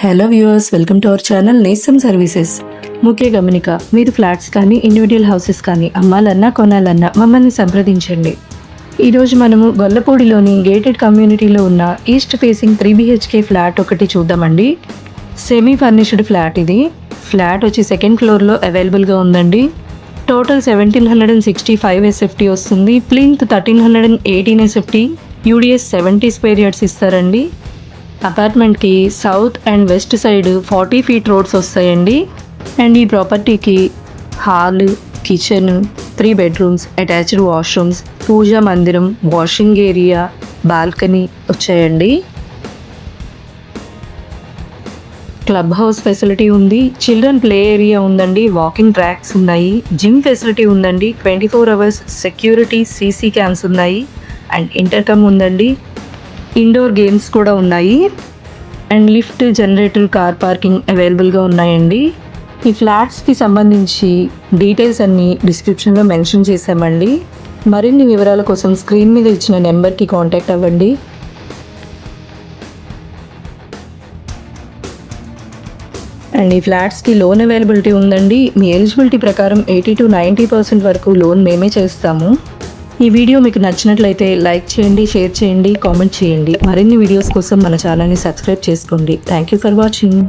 Hello viewers, welcome to our channel నేస్తం services. ముఖ్య గమనిక, మీరు ఫ్లాట్స్ కానీ ఇండివిజువల్ హౌసెస్ కానీ అమ్మాలన్నా కొనాలన్నా మమ్మల్ని సంప్రదించండి. ఈరోజు మనము గొల్లపూడిలోని గేటెడ్ కమ్యూనిటీలో ఉన్న ఈస్ట్ ఫేసింగ్ 3 BHK ఫ్లాట్ ఒకటి చూద్దామండి. సెమీ ఫర్నిష్డ్ ఫ్లాట్ ఇది. ఫ్లాట్ వచ్చి సెకండ్ ఫ్లోర్లో అవైలబుల్గా ఉందండి. టోటల్ 1765 SFT వస్తుంది. Plinth 1318 SFT, UDS 70 square yards ఇస్తారండి. అపార్ట్మెంట్కి south and west side 40 feet roads వస్తాయండి. అండ్ ఈ ప్రాపర్టీకి hall, kitchen, 3 bedrooms, attached washrooms, puja మందిరం, వాషింగ్ ఏరియా, బాల్కనీ వచ్చాయండి. క్లబ్ హౌస్ ఫెసిలిటీ ఉంది. చిల్డ్రన్ ప్లే ఏరియా ఉందండి. వాకింగ్ ట్రాక్స్ ఉన్నాయి. జిమ్ ఫెసిలిటీ ఉందండి. 24 hours సెక్యూరిటీ, CC క్యామ్స్ ఉన్నాయి. అండ్ ఇంటర్కమ్ ఉందండి. ఇండోర్ గేమ్స్ కూడా ఉన్నాయి. And lift, generator, car parking అవైలబుల్గా ఉన్నాయండి. ఈ ఫ్లాట్స్కి సంబంధించి డీటెయిల్స్ అన్నీ డిస్క్రిప్షన్లో మెన్షన్ చేశామండి. మరిన్ని వివరాల కోసం స్క్రీన్ మీద ఇచ్చిన నెంబర్కి కాంటాక్ట్ అవ్వండి. అండ్ ఈ ఫ్లాట్స్కి లోన్ అవైలబిలిటీ ఉందండి. మీ ఎలిజిబిలిటీ ప్రకారం 80 to 90% వరకు లోన్ మేమే చేస్తాము. ఈ వీడియో మీకు నచ్చినట్లయితే లైక్ చేయండి, షేర్ చేయండి, కామెంట్ చేయండి. మరిన్ని వీడియోస్ కోసం మన ఛానల్ని సబ్స్క్రైబ్ చేసుకోండి. Thank you for watching.